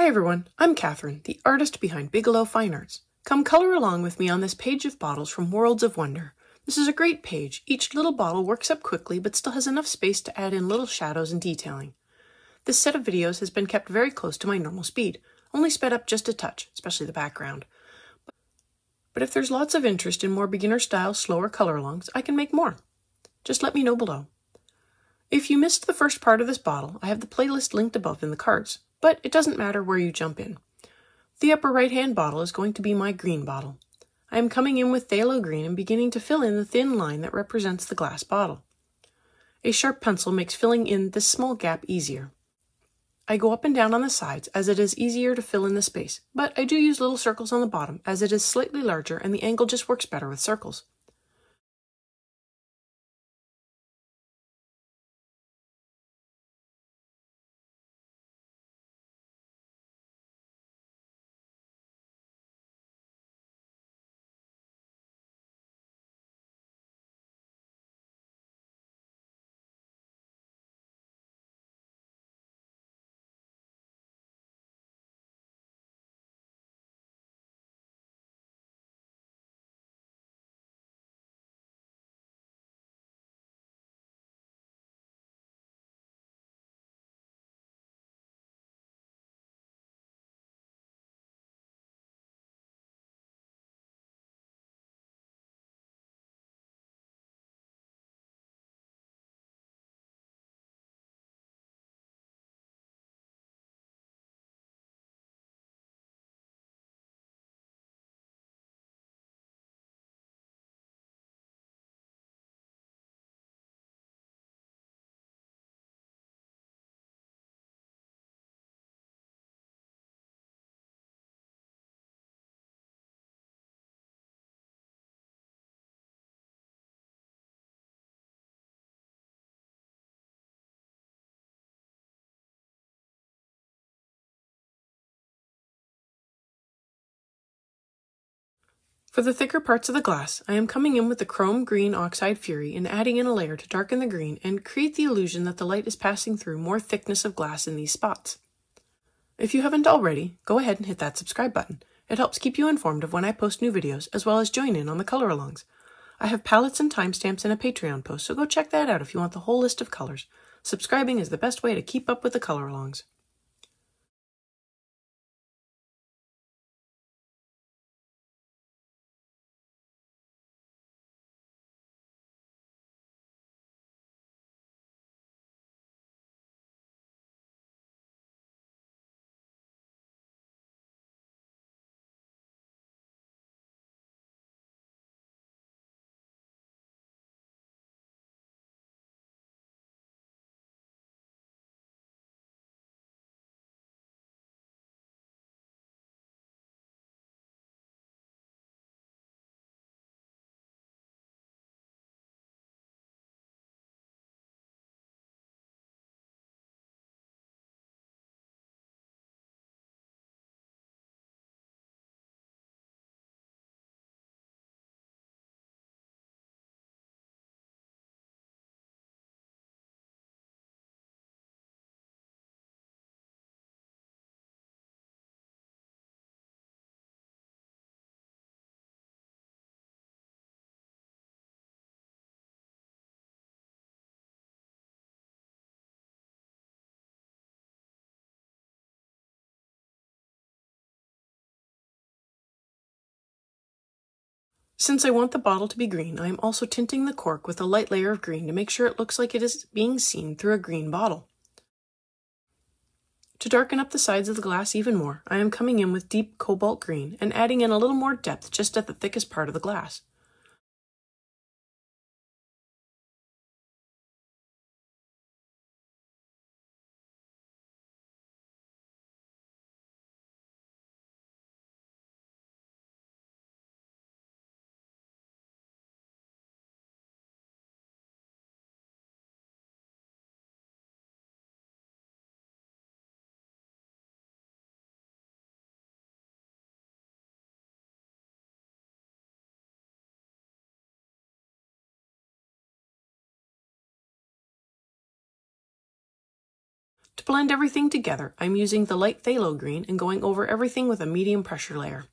Hi everyone, I'm Catherine, the artist behind Bigelow Fine Arts. Come color along with me on this page of bottles from Worlds of Wonder. This is a great page. Each little bottle works up quickly but still has enough space to add in little shadows and detailing. This set of videos has been kept very close to my normal speed, only sped up just a touch, especially the background. But if there's lots of interest in more beginner-style, slower color-alongs, I can make more. Just let me know below. If you missed the first part of this bottle, I have the playlist linked above in the cards, but it doesn't matter where you jump in. The upper right-hand bottle is going to be my green bottle. I am coming in with phthalo green and beginning to fill in the thin line that represents the glass bottle. A sharp pencil makes filling in this small gap easier. I go up and down on the sides as it is easier to fill in the space, but I do use little circles on the bottom as it is slightly larger and the angle just works better with circles. For the thicker parts of the glass, I am coming in with the chrome green oxide fury and adding in a layer to darken the green and create the illusion that the light is passing through more thickness of glass in these spots. If you haven't already, go ahead and hit that subscribe button. It helps keep you informed of when I post new videos, as well as join in on the color alongs. I have palettes and timestamps in a Patreon post, so go check that out if you want the whole list of colors. Subscribing is the best way to keep up with the color alongs. Since I want the bottle to be green, I am also tinting the cork with a light layer of green to make sure it looks like it is being seen through a green bottle. To darken up the sides of the glass even more, I am coming in with deep cobalt green and adding in a little more depth just at the thickest part of the glass. To blend everything together, I'm using the light phthalo green and going over everything with a medium pressure layer.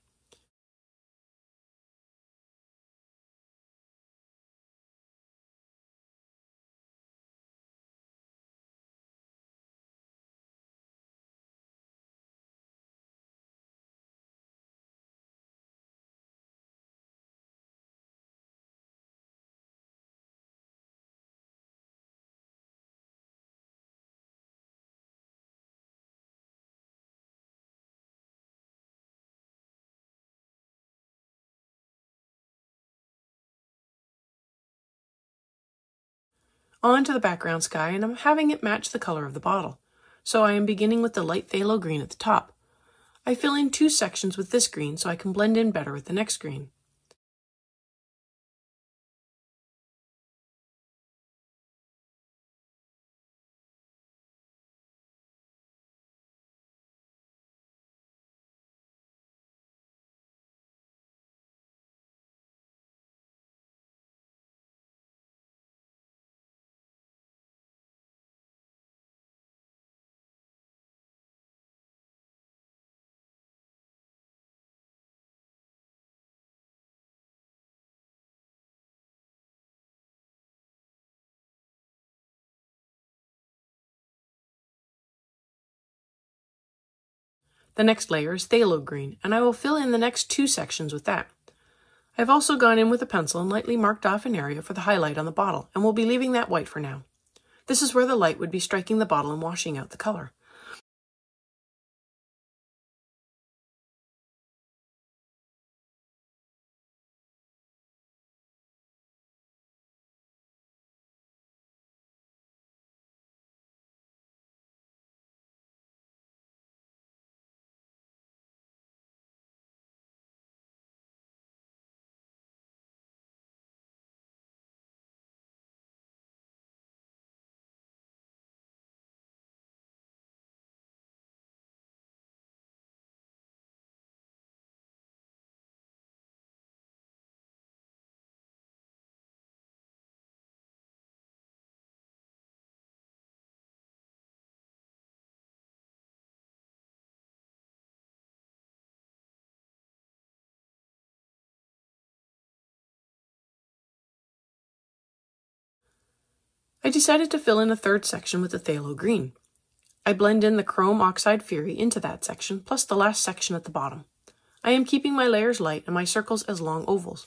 On to the background sky, and I'm having it match the color of the bottle. So I am beginning with the light phthalo green at the top. I fill in 2 sections with this green so I can blend in better with the next green. The next layer is phthalo green, and I will fill in the next 2 sections with that. I've also gone in with a pencil and lightly marked off an area for the highlight on the bottle, and will be leaving that white for now. This is where the light would be striking the bottle and washing out the color. I decided to fill in a 3rd section with the phthalo green. I blend in the chrome oxide fury into that section, plus the last section at the bottom. I am keeping my layers light and my circles as long ovals.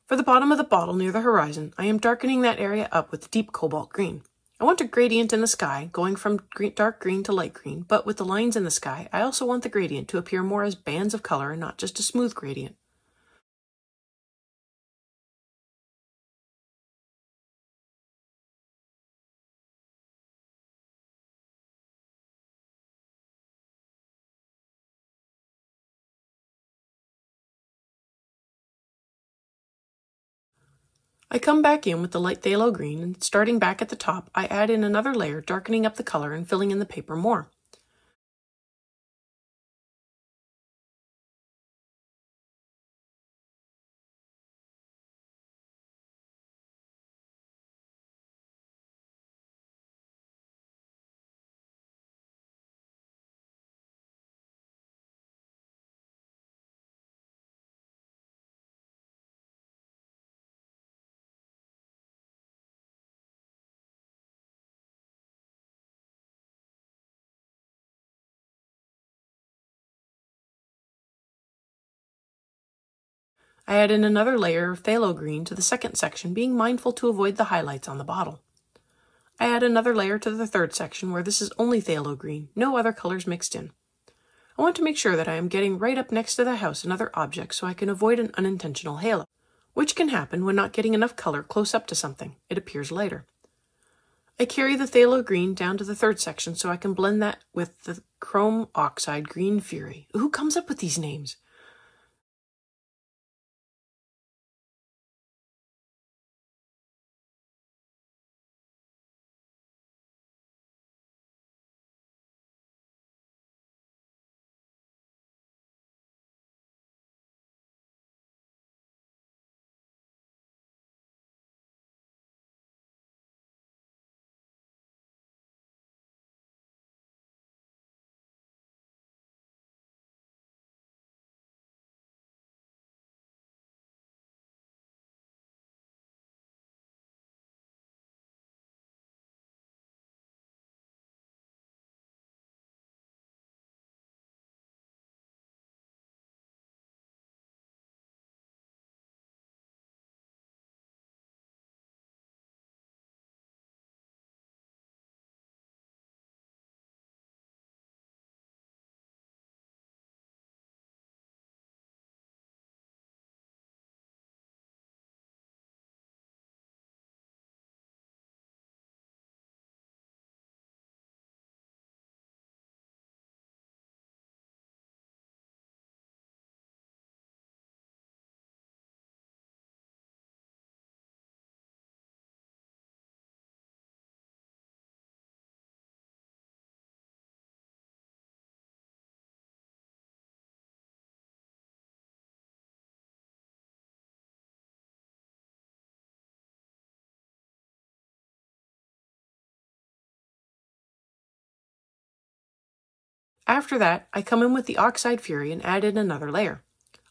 For the bottom of the bottle near the horizon, I am darkening that area up with deep cobalt green. I want a gradient in the sky, going from dark green to light green, but with the lines in the sky, I also want the gradient to appear more as bands of color and not just a smooth gradient. I come back in with the light phthalo green, and starting back at the top, I add in another layer, darkening up the color and filling in the paper more. I add in another layer of phthalo green to the second section, being mindful to avoid the highlights on the bottle. I add another layer to the third section where this is only phthalo green, no other colors mixed in. I want to make sure that I am getting right up next to the house and other objects so I can avoid an unintentional halo, which can happen when not getting enough color close up to something. It appears lighter. I carry the phthalo green down to the third section so I can blend that with the chrome oxide green fury. Who comes up with these names? After that, I come in with the oxide fury and add in another layer.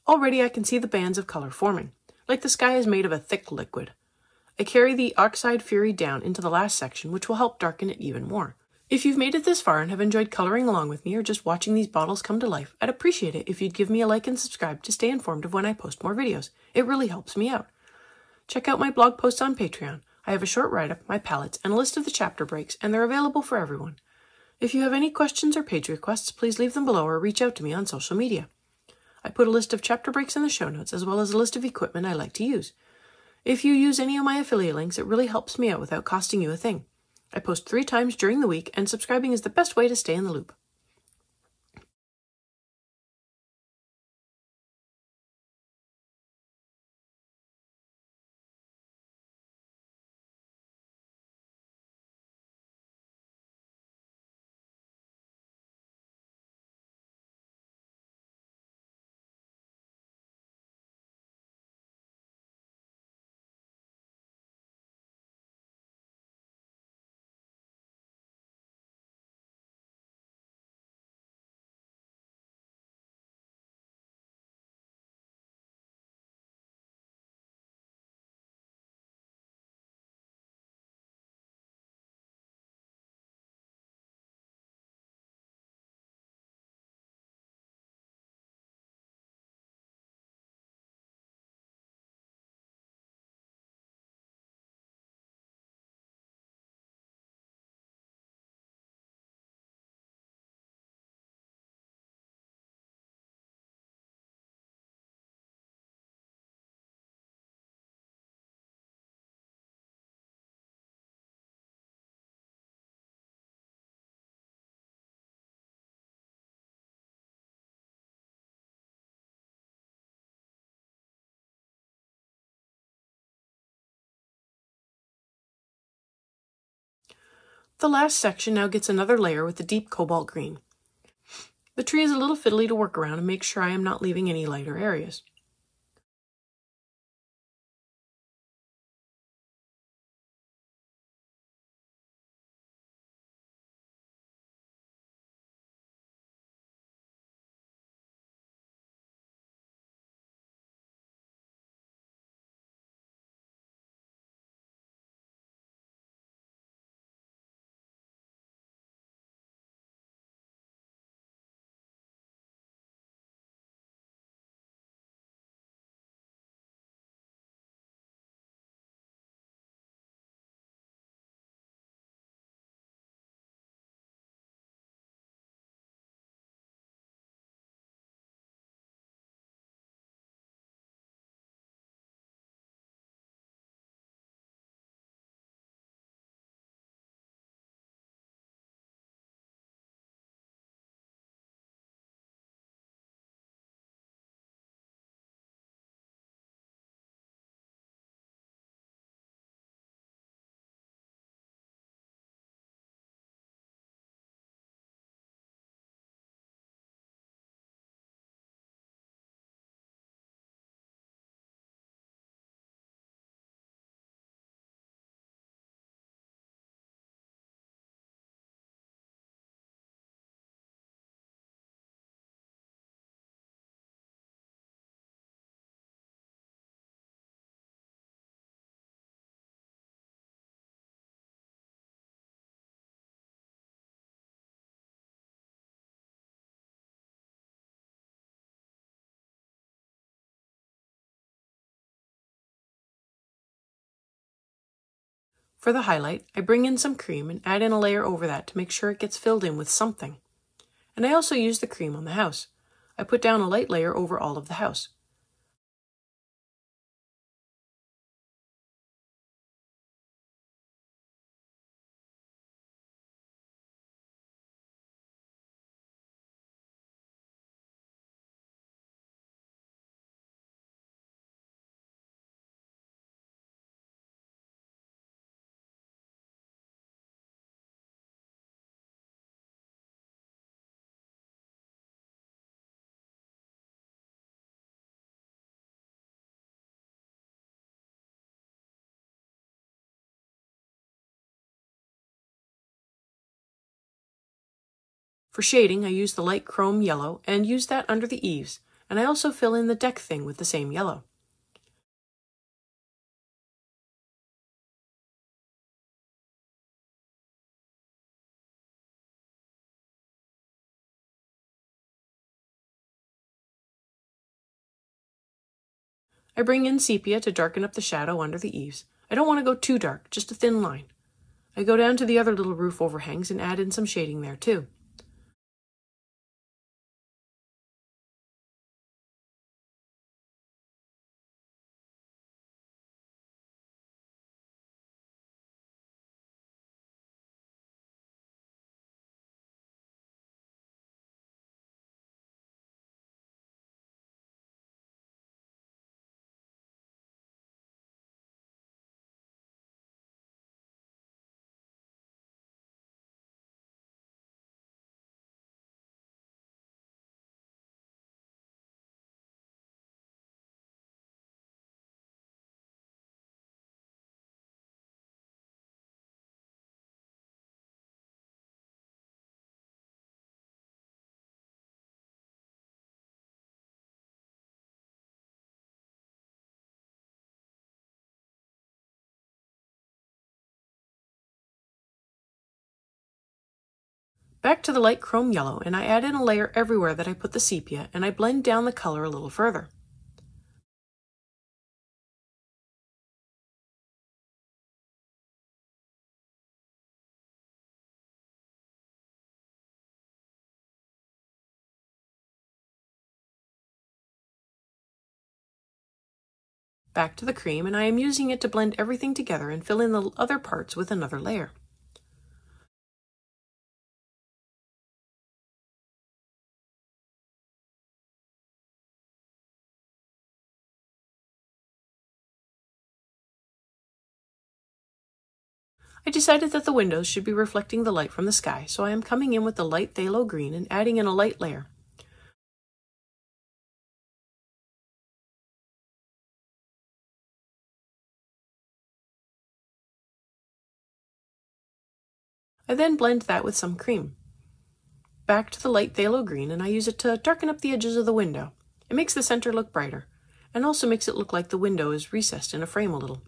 Already I can see the bands of color forming, like the sky is made of a thick liquid. I carry the oxide fury down into the last section, which will help darken it even more. If you've made it this far and have enjoyed coloring along with me or just watching these bottles come to life, I'd appreciate it if you'd give me a like and subscribe to stay informed of when I post more videos. It really helps me out. Check out my blog posts on Patreon. I have a short write-up, my palettes, and a list of the chapter breaks, and they're available for everyone. If you have any questions or page requests, please leave them below or reach out to me on social media. I put a list of chapter breaks in the show notes, as well as a list of equipment I like to use. If you use any of my affiliate links, it really helps me out without costing you a thing. I post 3 times during the week, and subscribing is the best way to stay in the loop. The last section now gets another layer with the deep cobalt green. The tree is a little fiddly to work around and make sure I am not leaving any lighter areas. For the highlight, I bring in some cream and add in a layer over that to make sure it gets filled in with something. And I also use the cream on the house. I put down a light layer over all of the house. For shading, I use the light chrome yellow and use that under the eaves, and I also fill in the deck thing with the same yellow. I bring in sepia to darken up the shadow under the eaves. I don't want to go too dark, just a thin line. I go down to the other little roof overhangs and add in some shading there too. Back to the light chrome yellow, and I add in a layer everywhere that I put the sepia, and I blend down the color a little further. Back to the cream, and I am using it to blend everything together and fill in the other parts with another layer. I decided that the windows should be reflecting the light from the sky, so I am coming in with the light phthalo green and adding in a light layer. I then blend that with some cream. Back to the light phthalo green, and I use it to darken up the edges of the window. It makes the center look brighter, and also makes it look like the window is recessed in a frame a little.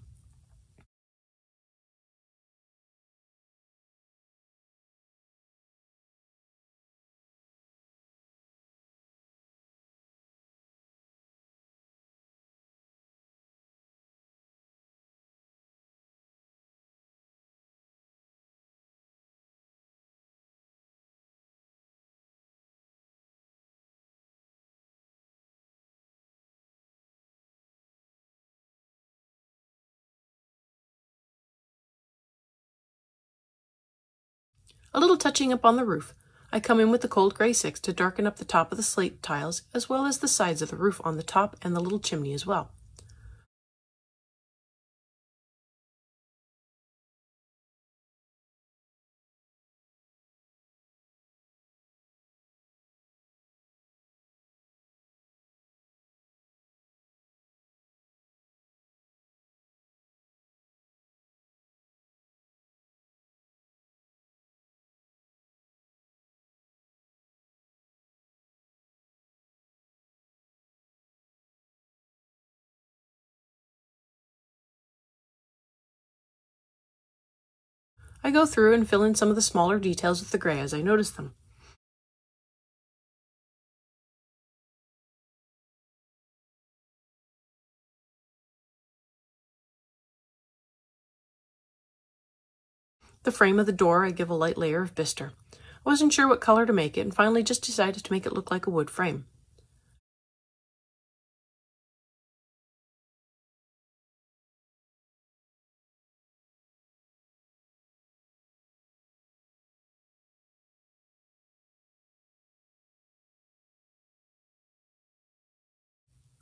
A little touching up on the roof. I come in with the cold gray 6 to darken up the top of the slate tiles, as well as the sides of the roof on the top and the little chimney as well. I go through and fill in some of the smaller details with the gray as I notice them. The frame of the door, I give a light layer of bistre. I wasn't sure what color to make it and finally just decided to make it look like a wood frame.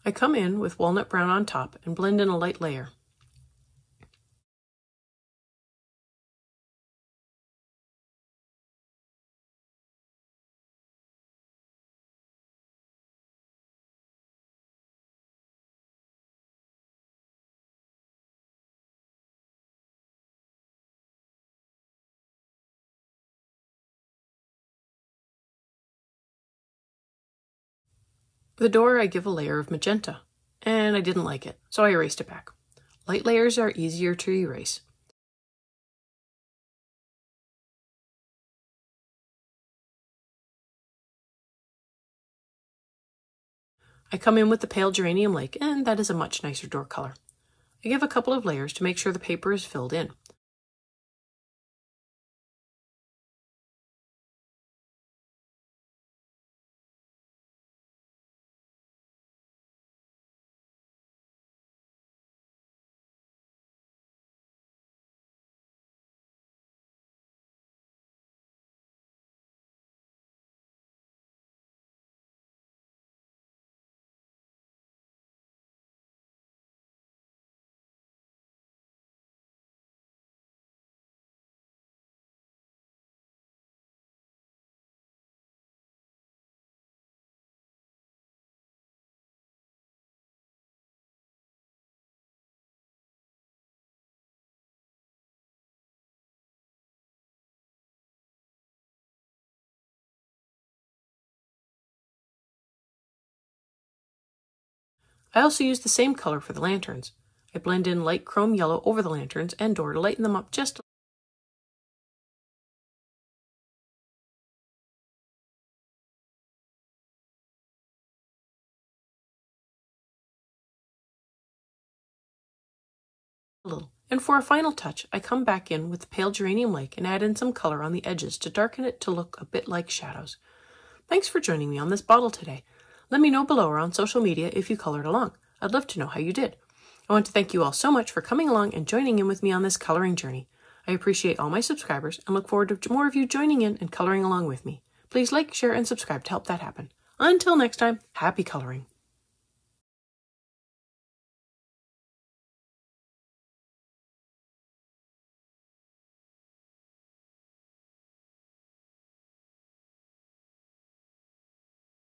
I come in with walnut brown on top and blend in a light layer. The door, I give a layer of magenta, and I didn't like it, so I erased it back. Light layers are easier to erase. I come in with the pale geranium lake, and that is a much nicer door color. I give a couple of layers to make sure the paper is filled in. I also use the same color for the lanterns. I blend in light chrome yellow over the lanterns and door to lighten them up just a little. And for a final touch, I come back in with the pale geranium lake and add in some color on the edges to darken it to look a bit like shadows. Thanks for joining me on this bottle today. Let me know below or on social media if you colored along. I'd love to know how you did. I want to thank you all so much for coming along and joining in with me on this coloring journey. I appreciate all my subscribers and look forward to more of you joining in and coloring along with me. Please like, share, and subscribe to help that happen. Until next time, happy coloring.